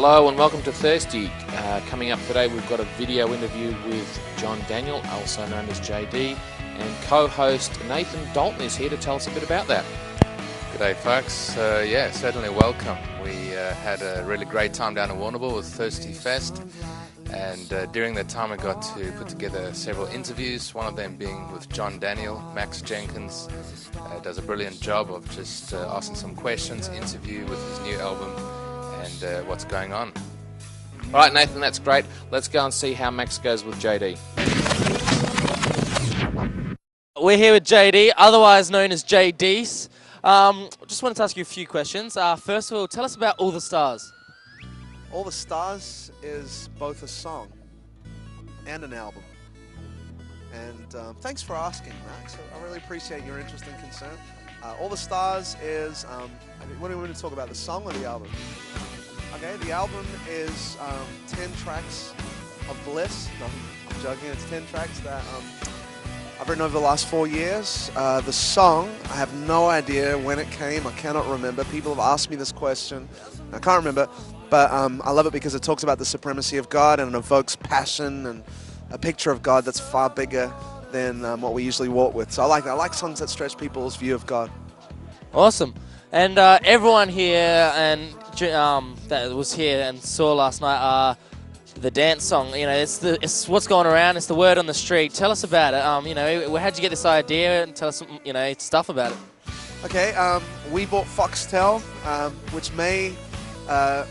Hello and welcome to Thirsty. Coming up today, we've got a video interview with John Daniel, also known as JD, and co-host Nathan Dalton is here to tell us a bit about that. G'day folks, certainly welcome. We had a really great time down in Warrnambool with Thirsty Fest, and during that time I got to put together several interviews, one of them being with John Daniel. Max Jenkins does a brilliant job of just asking some questions, interview with his new album and what's going on. All right, Nathan, that's great. Let's go and see how Max goes with JD. We're here with JD, otherwise known as JD's. Just wanted to ask you a few questions. First of all, tell us about All the Stars. All the Stars is both a song and an album. And thanks for asking, Max. I really appreciate your interest and concern. All the Stars is, what do you want to talk about, the song or the album? Okay, the album is 10 tracks of bliss. No, I'm joking, it's 10 tracks that I've written over the last 4 years. The song, I have no idea when it came. I cannot remember. People have asked me this question. I can't remember, but I love it because it talks about the supremacy of God and it evokes passion and a picture of God that's far bigger than what we usually walk with. So I like songs that stretch people's view of God. Awesome. And everyone here and that was here and saw last night the dance song. You know, it's what's going around. It's the word on the street. Tell us about it. You know, how'd you get this idea? And tell us, you know, stuff about it. Okay, we bought Foxtel, which may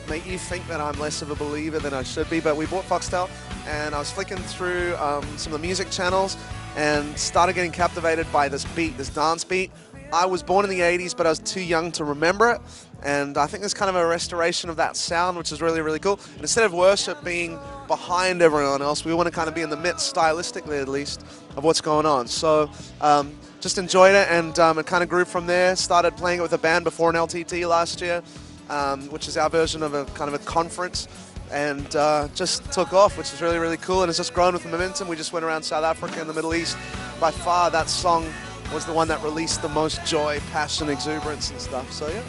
make you think that I'm less of a believer than I should be, but we bought Foxtel, and I was flicking through some of the music channels and started getting captivated by this beat, this dance beat. I was born in the 80s, but I was too young to remember it, and I think there's kind of a restoration of that sound, which is really, really cool. And instead of worship being behind everyone else, we want to kind of be in the midst, stylistically at least, of what's going on. So just enjoyed it, and it kind of grew from there. Started playing it with a band before an LTT last year, which is our version of a kind of a conference, and just took off, which is really, really cool, and it's just grown with momentum. We just went around South Africa and the Middle East. By far, that song was the one that released the most joy, passion, exuberance and stuff, so yeah.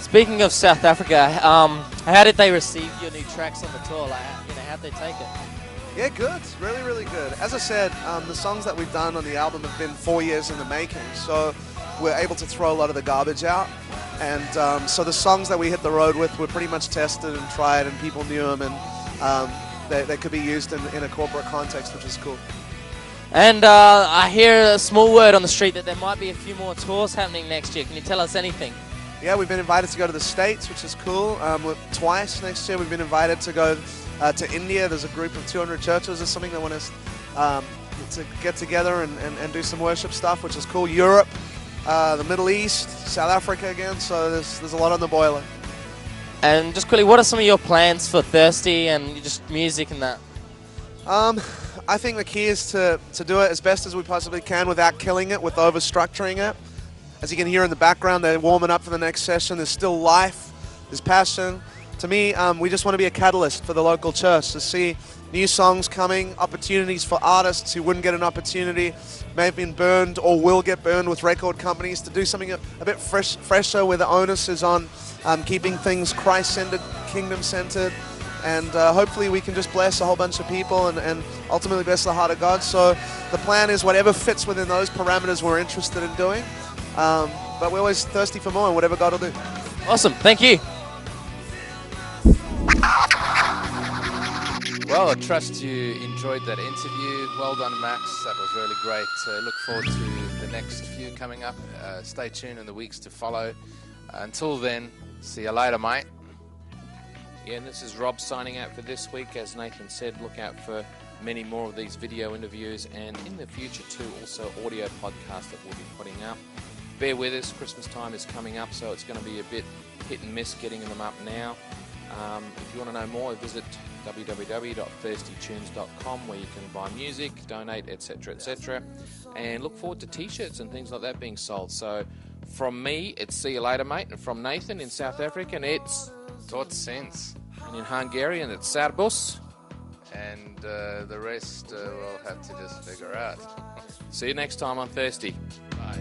Speaking of South Africa, how did they receive your new tracks on the tour? Like, you know, how'd they take it? Yeah, good. Really, really good. As I said, the songs that we've done on the album have been 4 years in the making, so we're able to throw a lot of the garbage out. And so the songs that we hit the road with were pretty much tested and tried, and people knew them, and they could be used in a corporate context, which is cool. And I hear a small word on the street that there might be a few more tours happening next year. Can you tell us anything? Yeah, we've been invited to go to the States, which is cool. Twice next year we've been invited to go to India. There's a group of 200 churches or something that want us to get together and do some worship stuff, which is cool. Europe, the Middle East, South Africa again, so there's a lot on the boiler. And just quickly, what are some of your plans for Thirsty and just music and that? I think the key is to do it as best as we possibly can without killing it, with over-structuring it. As you can hear in the background, they're warming up for the next session. There's still life, there's passion. To me, we just want to be a catalyst for the local church to see new songs coming, opportunities for artists who wouldn't get an opportunity, may have been burned or will get burned with record companies, to do something a bit fresher where the onus is on keeping things Christ-centered, kingdom-centered. And hopefully we can just bless a whole bunch of people and ultimately bless the heart of God. So the plan is whatever fits within those parameters we're interested in doing. But we're always thirsty for more, and whatever God will do. Awesome. Thank you. Well, I trust you enjoyed that interview. Well done, Max. That was really great. Look forward to the next few coming up. Stay tuned in the weeks to follow. Until then, see you later, mate. Yeah, and this is Rob signing out for this week. As Nathan said, look out for many more of these video interviews, and in the future too, also audio podcasts that we'll be putting up. Bear with us, Christmas time is coming up, so it's going to be a bit hit and miss getting them up now. If you want to know more, visit www.thirstytunes.com, where you can buy music, donate, etc., etc. And look forward to t-shirts and things like that being sold. So from me, it's see you later, mate, and from Nathan in South African, it's Tot ziens. And in Hungarian, it's Sarbus. And the rest we'll have to just figure out. See you next time on Thirsty. Bye.